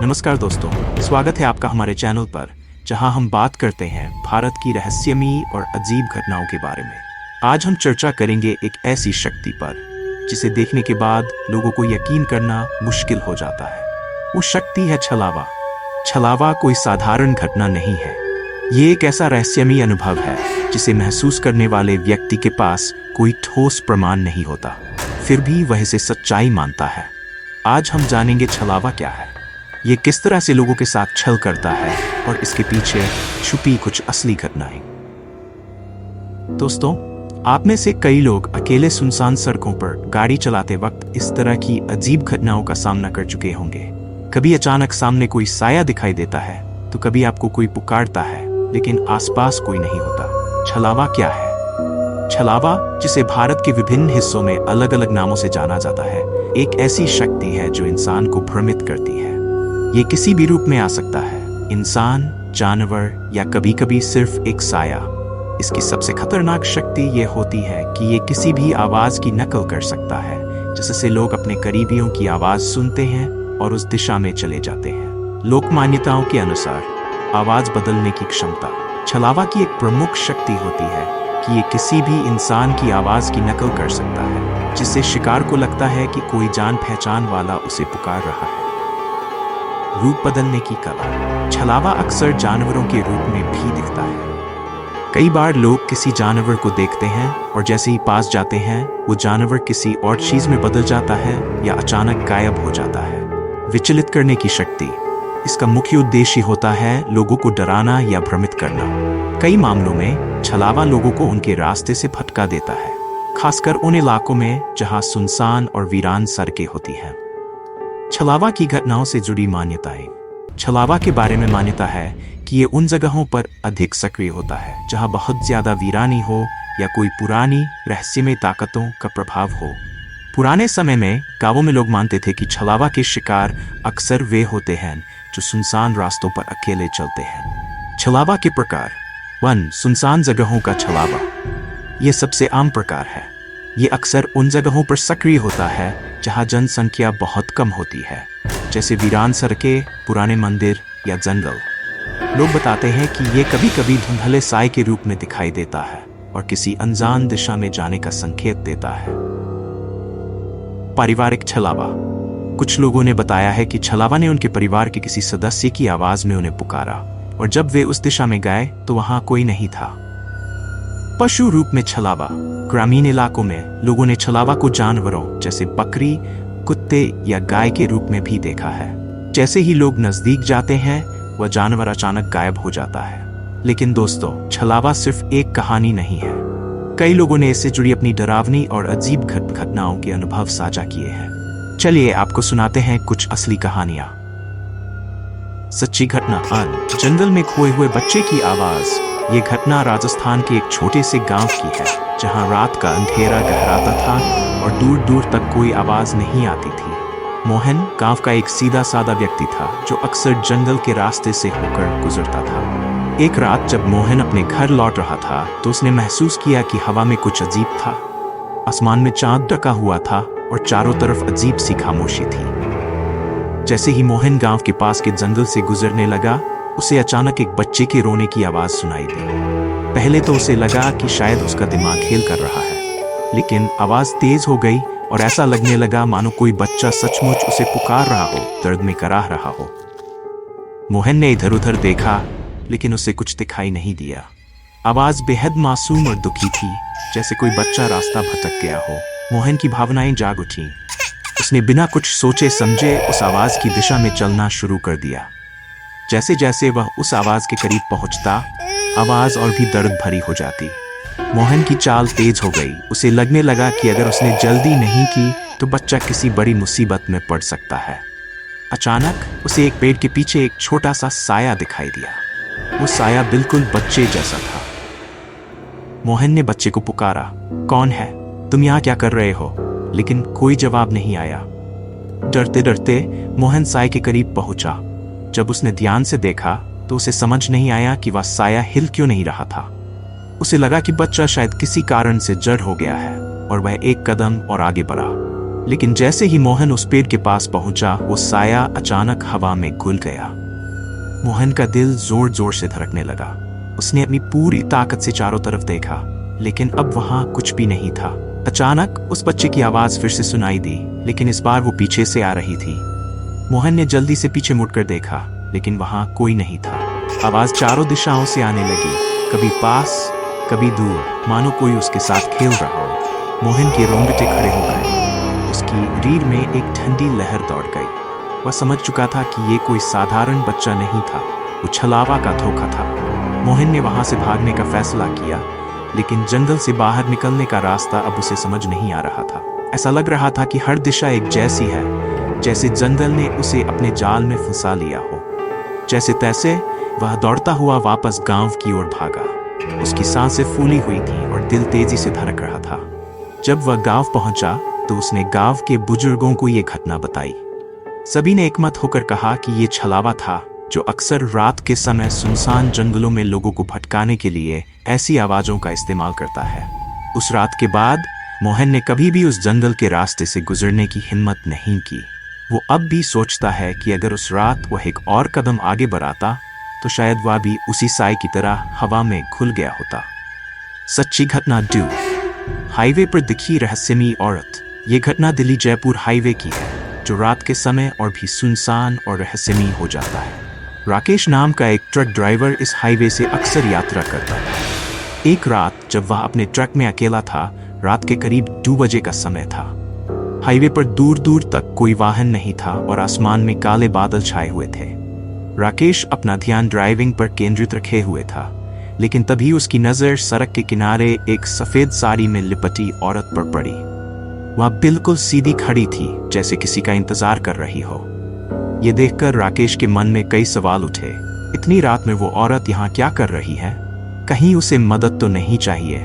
नमस्कार दोस्तों, स्वागत है आपका हमारे चैनल पर, जहां हम बात करते हैं भारत की रहस्यमयी और अजीब घटनाओं के बारे में। आज हम चर्चा करेंगे एक ऐसी शक्ति पर जिसे देखने के बाद लोगों को यकीन करना मुश्किल हो जाता है। वो शक्ति है छलावा। छलावा कोई साधारण घटना नहीं है। ये एक ऐसा रहस्यमयी अनुभव है जिसे महसूस करने वाले व्यक्ति के पास कोई ठोस प्रमाण नहीं होता, फिर भी वह इसे सच्चाई मानता है। आज हम जानेंगे छलावा क्या है, ये किस तरह से लोगों के साथ छल करता है और इसके पीछे छुपी कुछ असली घटनाएं। दोस्तों, आप में से कई लोग अकेले सुनसान सड़कों पर गाड़ी चलाते वक्त इस तरह की अजीब घटनाओं का सामना कर चुके होंगे। कभी अचानक सामने कोई साया दिखाई देता है, तो कभी आपको कोई पुकारता है लेकिन आसपास कोई नहीं होता। छलावा क्या है? छलावा, जिसे भारत के विभिन्न हिस्सों में अलग अलग नामों से जाना जाता है, एक ऐसी शक्ति है जो इंसान को भ्रमित करती है। ये किसी भी रूप में आ सकता है, इंसान, जानवर या कभी कभी सिर्फ एक साया। इसकी सबसे खतरनाक शक्ति ये होती है कि ये किसी भी आवाज की नकल कर सकता है, जिससे लोग अपने करीबियों की आवाज सुनते हैं और उस दिशा में चले जाते हैं। लोक मान्यताओं के अनुसार आवाज बदलने की क्षमता छलावा की एक प्रमुख शक्ति होती है कि ये किसी भी इंसान की आवाज की नकल कर सकता है, जिससे शिकार को लगता है कि कोई जान पहचान वाला उसे पुकार रहा है। रूप बदलने की कला छलावा अक्सर जानवरों के रूप में भी दिखता है। कई बार लोग किसी जानवर को देखते हैं और जैसे ही पास जाते हैं, वो जानवर किसी और चीज में बदल जाता है या अचानक गायब हो जाता है। विचलित करने की शक्ति, इसका मुख्य उद्देश्य होता है लोगों को डराना या भ्रमित करना। कई मामलों में छलावा लोगों को उनके रास्ते से भटका देता है, खासकर उन इलाकों में जहां सुनसान और वीरान सड़कें होती हैं। छलावा की घटनाओं से जुड़ी मान्यताएं। छलावा के बारे में मान्यता है कि ये उन जगहों पर अधिक सक्रिय होता है जहां बहुत ज्यादा वीरानी हो या कोई पुरानी रहस्यमय ताकतों का प्रभाव हो। पुराने समय में गांवों में लोग मानते थे कि छलावा के शिकार अक्सर वे होते हैं जो सुनसान रास्तों पर अकेले चलते हैं। छलावा के प्रकार। 1. सुनसान जगहों का छलावा। यह सबसे आम प्रकार है। ये अक्सर उन जगहों पर सक्रिय होता है जहां जनसंख्या बहुत कम होती है, जैसे वीरान सड़कें, पुराने मंदिर या जंगल। लोग बताते हैं कि ये कभी कभी धुंधले साए के रूप में दिखाई देता है और किसी अनजान दिशा में जाने का संकेत देता है। पारिवारिक छलावा। कुछ लोगों ने बताया है कि छलावा ने उनके परिवार के किसी सदस्य की आवाज में उन्हें पुकारा और जब वे उस दिशा में गए तो वहां कोई नहीं था। पशु रूप में छलावा। ग्रामीण इलाकों में लोगों ने छलावा को जानवरों जैसे बकरी, कुत्ते या गाय के रूप में भी देखा है। जैसे ही लोग नजदीक जाते हैं, वह जानवर अचानक गायब हो जाता है। लेकिन दोस्तों, छलावा सिर्फ एक कहानी नहीं है। कई लोगों ने इससे जुड़ी अपनी डरावनी और अजीब घटनाओं के अनुभव साझा किए हैं। चलिए आपको सुनाते हैं कुछ असली कहानियां। सच्ची घटना। जंगल में खोए हुए बच्चे की आवाज। ये घटना राजस्थान के एक छोटे से गांव की है, जहां रात का अंधेरा गहराता था और दूर दूर तक कोई आवाज नहीं आती थी। मोहन गांव का एक सीधा साधा व्यक्ति था जो अक्सर जंगल के रास्ते से होकर गुजरता था। एक रात जब मोहन अपने घर लौट रहा था तो उसने महसूस किया कि हवा में कुछ अजीब था। आसमान में चांद ढका हुआ था और चारों तरफ अजीब सी खामोशी थी। जैसे ही मोहन गांव के पास के जंगल से गुजरने लगा, उसे अचानक एक बच्चे के रोने की आवाज सुनाई दी। पहले तो उसे लगा कि शायद उसका दिमाग खेल कर रहा है, लेकिन आवाज तेज हो गई और ऐसा लगने लगा मानो कोई बच्चा सचमुच उसे पुकार रहा हो, दर्द में कराह रहा हो। मोहन ने इधर उधर देखा, लेकिन उसे कुछ दिखाई नहीं दिया। आवाज बेहद मासूम और दुखी थी, जैसे कोई बच्चा रास्ता भटक गया हो। मोहन की भावनाएं जाग उठी। उसने बिना कुछ सोचे समझे उस आवाज की दिशा में चलना शुरू कर दिया। जैसे जैसे वह उस आवाज के करीब पहुंचता, आवाज और भी दर्द भरी हो जाती। मोहन की चाल तेज हो गई। उसे लगने लगा कि अगर उसने जल्दी नहीं की तो बच्चा किसी बड़ी मुसीबत में पड़ सकता है। अचानक उसे एक पेड़ के पीछे एक छोटा सा साया दिखाई दिया। वो साया बिल्कुल बच्चे जैसा था। मोहन ने बच्चे को पुकारा, कौन है? तुम यहाँ क्या कर रहे हो? लेकिन कोई जवाब नहीं आया। डरते डरते मोहन साए के करीब पहुंचा। जब उसने ध्यान से देखा तो उसे समझ नहीं आया कि वह साया हिल क्यों नहीं रहा था। उसे लगा कि बच्चा शायद किसी कारण से जड़ हो गया है और वह एक कदम और आगे बढ़ा। लेकिन जैसे ही मोहन उस पेड़ के पास पहुंचा, वो साया अचानक हवा में घुल गया। मोहन का दिल जोर जोर से धड़कने लगा। उसने अपनी पूरी ताकत से चारों तरफ देखा, लेकिन अब वहां कुछ भी नहीं था। अचानक उस बच्चे की आवाज फिर से सुनाई दी, लेकिन इस बार वो पीछे से आ रही थी। मोहन ने जल्दी से पीछे मुड़कर देखा, लेकिन वहां कोई नहीं था। आवाज चारों दिशाओं से आने लगी, कभी पास कभी दूर, मानो कोई उसके साथ खेल रहा हो। मोहन के रोंगटे खड़े हो गए। उसकी रीढ़ में एक ठंडी लहर दौड़ गई। वह समझ चुका था कि ये कोई साधारण बच्चा नहीं था, वो छलावा का धोखा था। मोहन ने वहां से भागने का फैसला किया, लेकिन जंगल से बाहर निकलने का रास्ता अब उसे समझ नहीं आ रहा था। ऐसा लग रहा था कि हर दिशा एक जैसी है, जैसे जंगल ने उसे अपने जाल में फंसा लिया हो। जैसे तैसे वह दौड़ता हुआ वापस गांव की ओर भागा। उसकी सांसें फूली हुई थी और दिल तेजी से धड़क रहा था। जब वह गांव पहुंचा तो उसने गांव के बुजुर्गों को ये घटना बताई। सभी ने एकमत होकर कहा कि ये छलावा था, जो अक्सर रात के समय सुनसान जंगलों में लोगों को भटकाने के लिए ऐसी आवाजों का इस्तेमाल करता है। उस रात के बाद मोहन ने कभी भी उस जंगल के रास्ते से गुजरने की हिम्मत नहीं की। वो अब भी सोचता है कि अगर उस रात वह एक और कदम आगे बढ़ाता तो शायद वह भी उसी साए की तरह हवा में घुल गया होता। सच्ची घटना 2। हाईवे पर दिखी रहस्यमयी औरत। ये घटना दिल्ली जयपुर हाईवे की है, जो रात के समय और भी सुनसान और रहस्यमयी हो जाता है। राकेश नाम का एक ट्रक ड्राइवर इस हाईवे से अक्सर यात्रा करता है। एक रात जब वह अपने ट्रक में अकेला था, रात के करीब 2 बजे का समय था। हाईवे पर दूर दूर तक कोई वाहन नहीं था और आसमान में काले बादल छाए हुए थे। राकेश अपना ध्यान ड्राइविंग पर केंद्रित रखे हुए था, लेकिन तभी उसकी नजर सड़क के किनारे एक सफेद साड़ी में लिपटी औरत पर पड़ी। वह बिल्कुल सीधी खड़ी थी, जैसे किसी का इंतजार कर रही हो। ये देखकर राकेश के मन में कई सवाल उठे। इतनी रात में वो औरत यहाँ क्या कर रही है? कहीं उसे मदद तो नहीं चाहिए?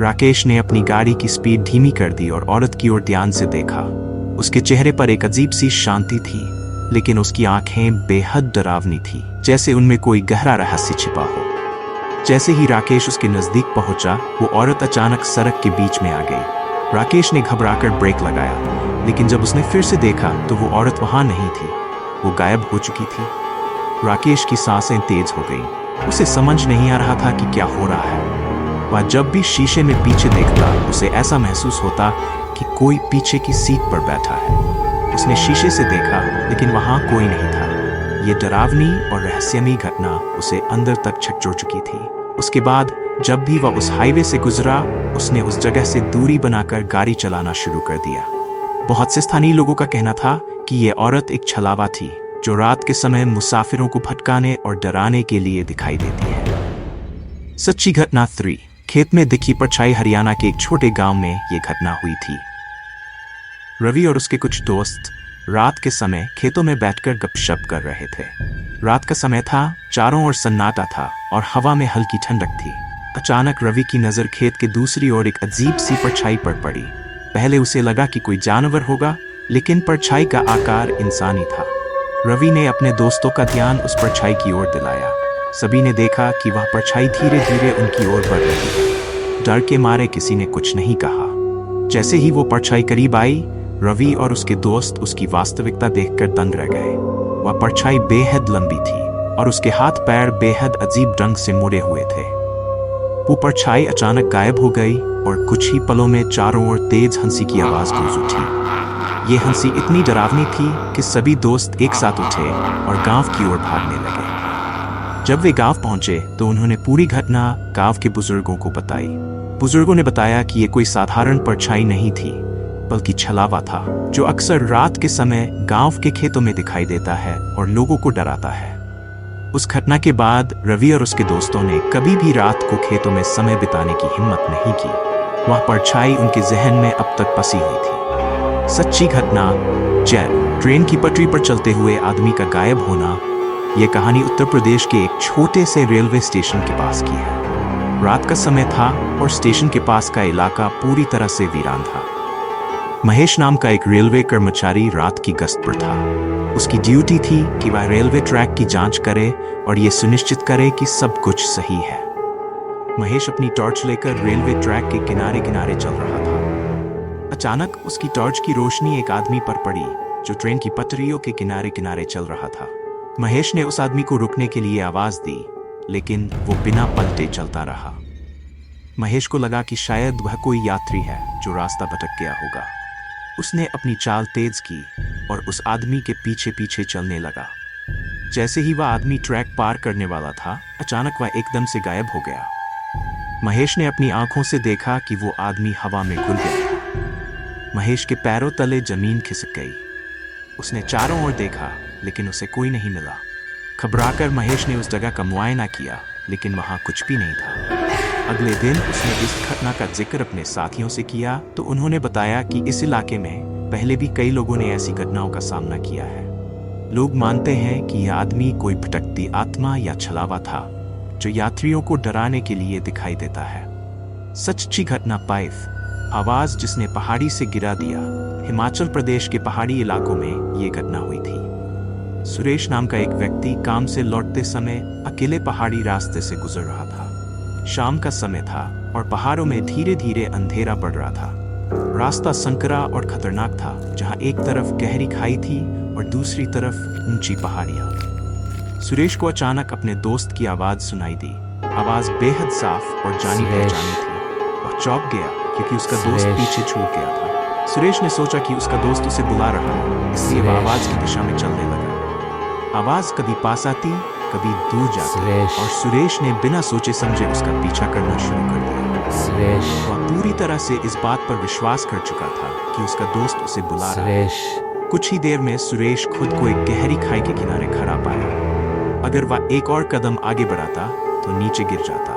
राकेश ने अपनी गाड़ी की स्पीड धीमी कर दी और औरत की ओर ध्यान से देखा। उसके चेहरे पर एक अजीब सी शांति थी, लेकिन उसकी आंखें बेहद डरावनी थी, जैसे उनमें कोई गहरा रहस्य छिपा हो। जैसे ही राकेश उसके नजदीक पहुंचा, वो औरत अचानक सड़क के बीच में आ गई। राकेश ने घबराकर ब्रेक लगाया, लेकिन जब उसने फिर से देखा तो वो औरत वहां नहीं थी, वो गायब हो चुकी थी। राकेश की सांसें तेज हो गईं। उसे समझ नहीं आ रहा था कि क्या हो रहा है। वह जब भी शीशे में पीछे देखता, उसे ऐसा महसूस होता कि कोई पीछे की सीट पर बैठा है। उसने शीशे से देखा, लेकिन वहां कोई नहीं था। ये डरावनी और रहस्यमयी घटना उसे अंदर तक झकझोर चुकी थी। उसके बाद जब भी वह उस हाईवे से गुजरा, उसने उस जगह से दूरी बनाकर गाड़ी चलाना शुरू कर दिया। बहुत से स्थानीय लोगों का कहना था कि यह औरत एक छलावा थी, जो रात के समय मुसाफिरों को भटकाने और डराने के लिए दिखाई देती है। सच्ची घटना 3। खेत में दिखी परछाई। हरियाणा के एक छोटे गांव में यह घटना हुई थी। रवि और उसके कुछ दोस्त रात के समय खेतों में बैठकर गपशप कर रहे थे। रात का समय था, चारों ओर सन्नाटा था और हवा में हल्की ठंडक थी। अचानक रवि की नजर खेत के दूसरी ओर एक अजीब सी परछाई पर पड़ी। पहले उसे लगा कि कोई जानवर होगा, लेकिन परछाई का आकार इंसानी था। रवि ने अपने दोस्तों का ध्यान उस परछाई की ओर दिलाया। सभी ने देखा कि वह परछाई धीरे धीरे उनकी ओर बढ़ रही है। डर के मारे किसी ने कुछ नहीं कहा। जैसे ही वो परछाई करीब आई, रवि और उसके दोस्त उसकी वास्तविकता देखकर दंग रह गए। वह परछाई बेहद लंबी थी और उसके हाथ पैर बेहद अजीब ढंग से मुड़े हुए थे। वो परछाई अचानक गायब हो गई और कुछ ही पलों में चारों ओर तेज हंसी की आवाज गूंज उठी। ये हंसी इतनी डरावनी थी कि सभी दोस्त एक साथ उठे और गांव की ओर भागने लगे। जब वे गांव पहुंचे तो उन्होंने पूरी घटना गांव के बुजुर्गों को बताई। बुजुर्गों ने बताया कि ये कोई साधारण परछाई नहीं थी, बल्कि छलावा था, जो अक्सर रात के समय गांव के खेतों में दिखाई देता है और लोगों को डराता है। उस घटना के बाद रवि और उसके दोस्तों ने कभी भी रात को खेतों में समय बिताने की हिम्मत नहीं की। वह परछाई उनके जहन में अब तक बसी हुई थी। सच्ची घटना 4। ट्रेन की पटरी पर चलते हुए आदमी का गायब होना। यह कहानी उत्तर प्रदेश के एक छोटे से रेलवे स्टेशन के पास की है। रात का समय था और स्टेशन के पास का इलाका पूरी तरह से वीरान था। महेश नाम का एक रेलवे कर्मचारी रात की गश्त पर था। उसकी ड्यूटी थी कि वह रेलवे ट्रैक की जांच करे और यह सुनिश्चित करे कि सब कुछ सही है। महेश अपनी टॉर्च लेकर रेलवे ट्रैक के किनारे किनारे चल रहा था। अचानक उसकी टॉर्च की रोशनी एक आदमी पर पड़ी जो ट्रेन की पटरियों के किनारे किनारे चल रहा था। महेश ने उस आदमी को रुकने के लिए आवाज दी, लेकिन वो बिना पलटे चलता रहा। महेश को लगा कि शायद वह कोई यात्री है जो रास्ता भटक गया होगा। उसने अपनी चाल तेज की और उस आदमी के पीछे पीछे चलने लगा। जैसे ही वह आदमी ट्रैक पार करने वाला था, अचानक वह एकदम से गायब हो गया। महेश ने अपनी आंखों से देखा कि वो आदमी हवा में घुल गया था। महेश के पैरों तले जमीन खिसक गई। उसने चारों ओर देखा, लेकिन उसे कोई नहीं मिला। घबराकर महेश ने उस जगह का मुआयना किया, लेकिन वहां कुछ भी नहीं था। अगले दिन उसने इस घटना का जिक्र अपने साथियों से किया तो उन्होंने बताया कि इस इलाके में पहले भी कई लोगों ने ऐसी घटनाओं का सामना किया है। लोग मानते हैं कि यह आदमी कोई भटकती आत्मा या छलावा था जो यात्रियों को डराने के लिए दिखाई देता है। सच्ची घटना पाइफ आवाज जिसने पहाड़ी से गिरा दिया। हिमाचल प्रदेश के पहाड़ी इलाकों में ये घटना हुई थी। सुरेश नाम का एक व्यक्ति काम से लौटते समय अकेले पहाड़ी रास्ते से गुजर रहा था। शाम का समय था और पहाड़ों में धीरे धीरे अंधेरा बढ़ रहा था। रास्ता संकरा और खतरनाक था, जहां एक तरफ गहरी खाई थी और दूसरी तरफ ऊंची पहाड़ियां। सुरेश को अचानक अपने दोस्त की आवाज सुनाई दी। आवाज बेहद साफ और जानी पहचानी थी। वह चौंक गया क्योंकि उसका दोस्त पीछे छूट गया था। सुरेश ने सोचा कि उसका दोस्त उसे बुला रहा है, इसलिए वह आवाज की दिशा में चलने लगा। आवाज कभी पास आती, कभी दूर जाती और सुरेश ने बिना सोचे समझे उसका पीछा करना शुरू कर दिया। वह पूरी तरह से इस बात पर विश्वास कर चुका था कि उसका दोस्त उसे बुला रहा है। कुछ ही देर में सुरेश खुद को एक गहरी खाई के किनारे खड़ा पाया। अगर वह एक और कदम आगे बढ़ाता तो नीचे गिर जाता।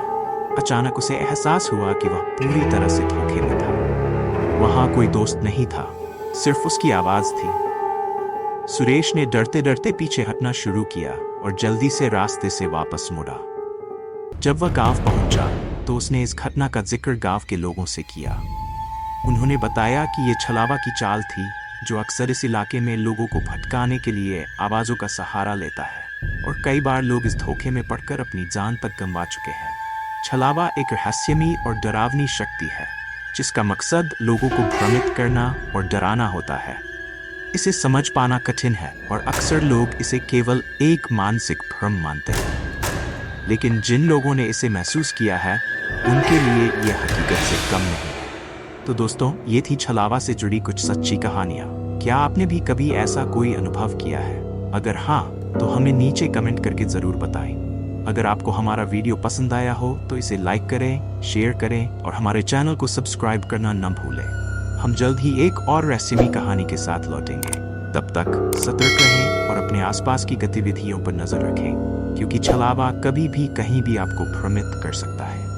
अचानक उसे एहसास हुआ कि वह पूरी तरह से धोखे में था। वहां कोई दोस्त नहीं था, सिर्फ उसकी आवाज थी। सुरेश ने डरते डरते पीछे हटना शुरू किया और जल्दी से रास्ते से वापस मुड़ा। जब वह गांव पहुंचा तो उसने इस घटना का जिक्र गांव के लोगों से किया। उन्होंने बताया कि यह छलावा की चाल थी जो अक्सर इस इलाके में लोगों को भटकाने के लिए आवाजों का सहारा लेता है, और कई बार लोग इस धोखे में पड़कर अपनी जान तक गंवा चुके हैं। छलावा एक रहस्यमयी और डरावनी शक्ति है जिसका मकसद लोगों को भ्रमित करना और डराना होता है। इसे समझ पाना कठिन है और अक्सर लोग इसे केवल एक मानसिक भ्रम मानते हैं, लेकिन जिन लोगों ने इसे महसूस किया है उनके लिए यह हकीकत से कम नहीं है। तो दोस्तों, ये थी छलावा से जुड़ी कुछ सच्ची कहानियां। क्या आपने भी कभी ऐसा कोई अनुभव किया है? अगर हाँ, तो हमें नीचे कमेंट करके जरूर बताएं। अगर आपको हमारा वीडियो पसंद आया हो तो इसे लाइक करें, शेयर करें और हमारे चैनल को सब्सक्राइब करना न भूलें। हम जल्द ही एक और रहस्यमयी कहानी के साथ लौटेंगे। तब तक सतर्क रहें और अपने आसपास की गतिविधियों पर नजर रखें, क्योंकि छलावा कभी भी कहीं भी आपको भ्रमित कर सकता है।